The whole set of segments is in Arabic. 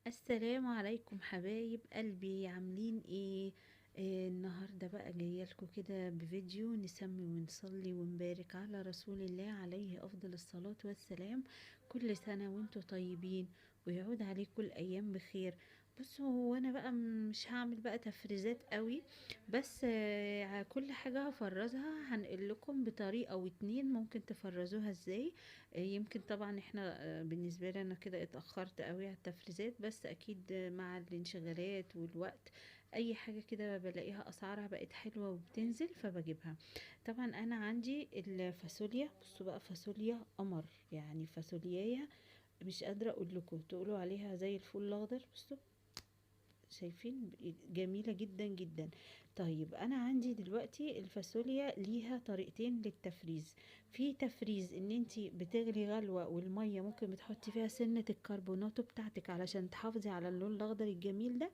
السلام عليكم حبايب قلبي، عاملين ايه؟ النهارده بقى جايه لكم كده بفيديو نسمي ونصلي ونبارك على رسول الله عليه افضل الصلاة والسلام. كل سنة وانتم طيبين ويعود عليكم الايام بخير. بصوا، هو انا بقى مش هعمل بقى تفريزات قوي، بس كل حاجة هفرزها هنقول لكم بطريقة واتنين ممكن تفرزوها ازاي. يمكن طبعا احنا بالنسبة لي انا كده اتأخرت قوي على التفريزات، بس اكيد مع الانشغالات والوقت اي حاجة كده بلاقيها اسعارها بقت حلوة وبتنزل فبجيبها. طبعا انا عندي الفاصوليا، بصوا بقى فاصوليا قمر، يعني فاصولياية مش قادرة اقول لكم تقولوا عليها زي الفول الاخضر. بصوا، شايفين جميلة جدا جدا. طيب انا عندي دلوقتي الفاصوليا ليها طريقتين للتفريز. في تفريز ان انتي بتغلي غلوة والمية ممكن بتحطي فيها سنة الكربوناتو بتاعتك علشان تحافظي على اللون الاخضر الجميل ده.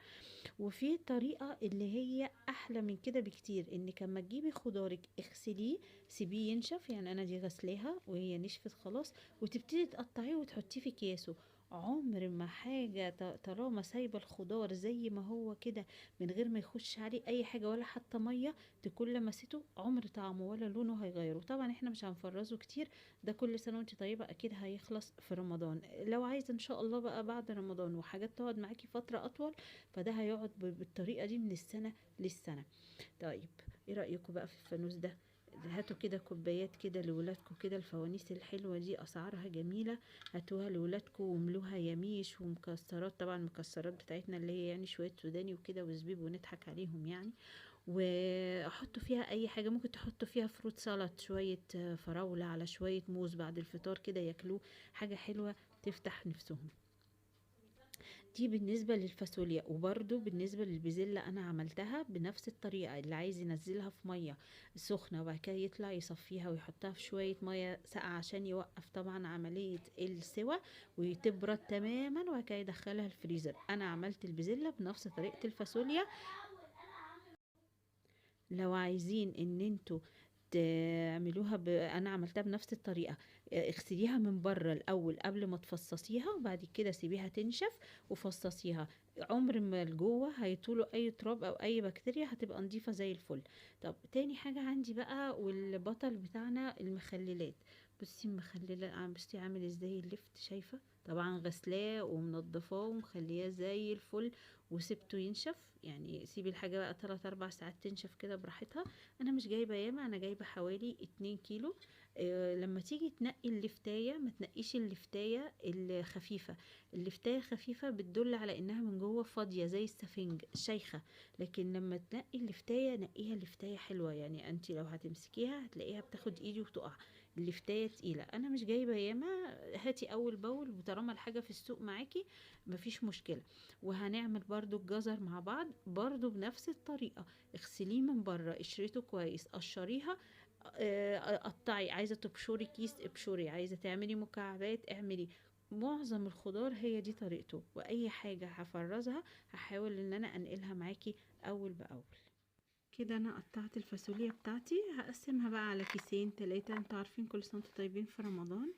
وفي طريقة اللي هي احلى من كده بكتير، انك اما تجيبي خضارك اغسليه، سيبيه ينشف، يعني انا دي غسلاها وهي نشفت خلاص، وتبتدي تقطعيه وتحطيه في اكياسه. عمر ما حاجة طالما سايبة الخضار زي ما هو كده من غير ما يخش عليه اي حاجة ولا حتى مية، تكون لمسته عمر طعمه ولا لونه هيغيره. طبعا احنا مش هنفرزه كتير، ده كل سنة وانت طيبة اكيد هيخلص في رمضان. لو عايزة ان شاء الله بقى بعد رمضان وحاجات تقعد معاكي فترة اطول، فده هيقعد بالطريقة دي من السنة للسنة. طيب، ايه رأيكم بقى في الفانوس ده؟ هاتوا كده كوبايات كده لولادكم، كده الفوانيس الحلوة دي اسعارها جميلة. هاتوها لولادكم واملوها يميش ومكسرات، طبعا المكسرات بتاعتنا اللي هي يعني شوية سوداني وكده وزبيب ونضحك عليهم يعني. واحطوا فيها اي حاجة، ممكن تحطوا فيها فروت سلطة، شوية فراولة على شوية موز بعد الفطار كده ياكلوه، حاجة حلوة تفتح نفسهم. دي بالنسبة للفاصوليا. وبرده بالنسبة للبزلة انا عملتها بنفس الطريقة، اللي عايز ينزلها في مية سخنة وبعد كده يطلع يصفيها ويحطها في شوية مية ساقعة عشان يوقف طبعا عملية السوى وتبرد تماما، وبعد كده يدخلها الفريزر. انا عملت البزلة بنفس طريقة الفاصوليا. لو عايزين ان انتوا تعملوها انا عملتها بنفس الطريقه. اغسليها من بره الاول قبل ما تفصصيها، وبعد كده سيبيها تنشف وفصصيها. عمر ما لجوه هيطولوا اي تراب او اي بكتيريا، هتبقى نظيفه زي الفل. طب تاني حاجه عندي بقى والبطل بتاعنا المخللات. بصي المخلله بصي عامل ازاي اللفت، شايفه؟ طبعا غسلاه ومنضفاه ومخلياه زي الفل وسبته ينشف. يعني سيبي الحاجة بقى 3 4 ساعات تنشف كده براحتها. انا مش جايبة ياما، انا جايبة حوالي 2 كيلو. لما تيجي تنقي اللفتاية ما تنقيش اللفتاية الخفيفة. اللفتاية الخفيفة بتدل على انها من جوه فاضية زي السفنج شيخة. لكن لما تنقي اللفتاية نقيها لفتاية حلوة، يعني انت لو هتمسكيها هتلاقيها بتاخد ايدي وتقع. اللفتاية تقيلة. انا مش جايبة ياما، هاتي اول باول، وطالما الحاجة في السوق معاكي مفيش مشكلة. وهنعمل برضو الجزر مع بعض برضو بنفس الطريقة. اغسليه من بره، قشرته كويس، قشريها. قطعي، عايزة تبشري كيس ابشري، عايزة تعملي مكعبات اعملي. معظم الخضار هي دي طريقته، واي حاجة هفرزها هحاول ان انا انقلها معاكي اول باول. كده انا قطعت الفاصوليا بتاعتي، هقسمها بقى على كيسين 3. انتوا عارفين كل سنه وانتم طيبين في رمضان.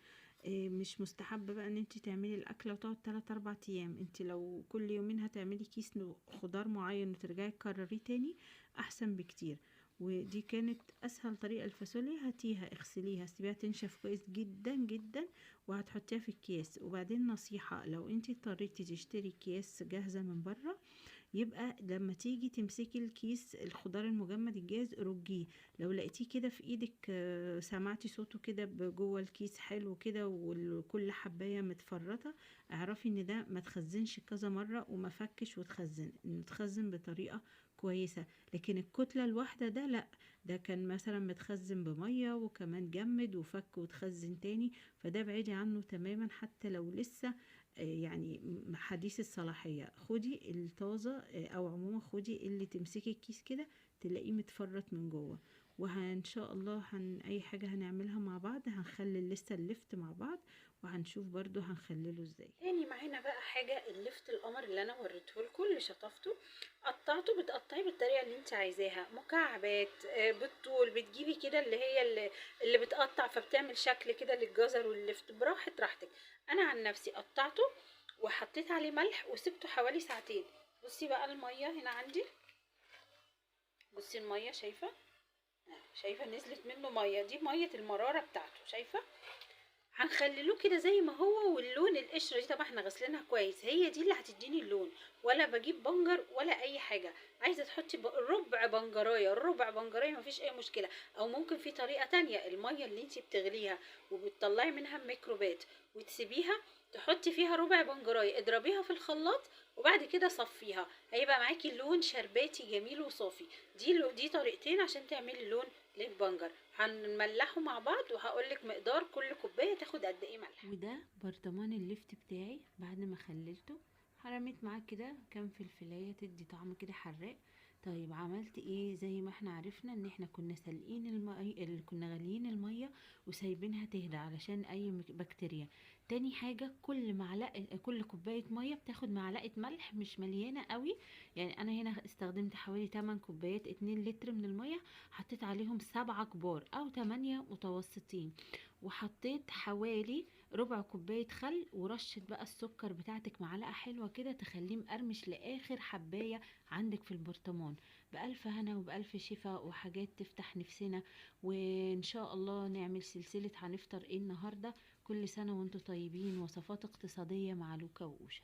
مش مستحب بقى ان انت تعملي الاكله وتقعد 3 4 ايام. انت لو كل يومين هتعملي كيس خضار معين وترجعي تكرريه تاني احسن بكتير. ودي كانت اسهل طريقه. الفاصوليا هاتيها اغسليها سيبيها تنشف كويس جدا جدا وهتحطيها في الكيس. وبعدين نصيحه، لو انت اضطريتي تشتري اكياس جاهزه من بره، يبقى لما تيجي تمسكي الكيس الخضار المجمد الجاهز رجيه. لو لقيتيه كده في ايدك، سمعتي صوته كده جوه الكيس حلو كده وكل حبايه متفرطه، اعرفي ان ده ما تخزنش كذا مره وما فكش، وتخزن تخزن بطريقه كويسه. لكن الكتله الواحده ده لا، ده كان مثلا متخزن بميه وكمان جمد وفك وتخزن تاني، فده بعيدي عنه تماما حتى لو لسه يعني حديث الصلاحية. خدي الطازة، او عموما خدي اللي تمسكي الكيس كده تلاقيه متفرط من جوه. وان شاء الله اي حاجة هنعملها مع بعض هنخلي لسه اللفت مع بعض، وهنشوف برضو هنخلله ازاي. تاني معانا بقى حاجة اللفت القمر اللي انا وريته لكم اللي شطفته. قطعته، بتقطعيه بالطريقة اللي انت عايزاها، مكعبات بالطول، بتجيبي كده اللي هي اللي بتقطع فبتعمل شكل كده للجزر واللفت براحة راحتك. انا عن نفسي قطعته وحطيت عليه ملح وسبته حوالي ساعتين. بصي بقى الميه هنا عندي، بصي الميه شايفه، شايفه نزلت منه ميه، دي ميه المراره بتاعته شايفه. هنخللوه كده زي ما هو، واللون القشره دي طبعا احنا غسلينها كويس، هي دي اللي هتديني اللون، ولا بجيب بنجر ولا اي حاجه. عايزه تحطي ربع بنجرايه، ربع بنجرايه مفيش اي مشكله. او ممكن في طريقه تانية، الميه اللي انتي بتغليها وبتطلعي منها الميكروبات وتسيبيها، تحطي فيها ربع بنجرايه، اضربيها في الخلاط وبعد كده صفيها، هيبقى معاكي لون شرباتي جميل وصافي. دي طريقتين عشان تعملي لون للبنجر. هنملحه مع بعض وهقولك مقدار كل كوبايه تاخد قد ايه ملح. وده برطمان الليفت بتاعي بعد ما خللته، رميت معاه كده كام فلفلايه تدي طعم كده حراق. طيب عملت ايه؟ زي ما احنا عرفنا ان احنا كنا سالقين كنا غاليين الميه وسايبينها تهدى علشان اي بكتيريا. تاني حاجه، كل كوبايه ميه بتاخد معلقه ملح مش مليانه قوي. يعني انا هنا استخدمت حوالي 8 كوبايات 2 لتر من الميه، حطيت عليهم 7 كبار او 8 متوسطين، وحطيت حوالي ربع كوباية خل، ورشة بقى السكر بتاعتك معلقة حلوة كده تخليه مقرمش لآخر حباية عندك في البرطمان. بألف هنا وبألف شفا وحاجات تفتح نفسنا. وإن شاء الله نعمل سلسلة هنفطر ايه النهاردة. كل سنة وانتم طيبين، وصفات اقتصادية مع لوكا وأوشا.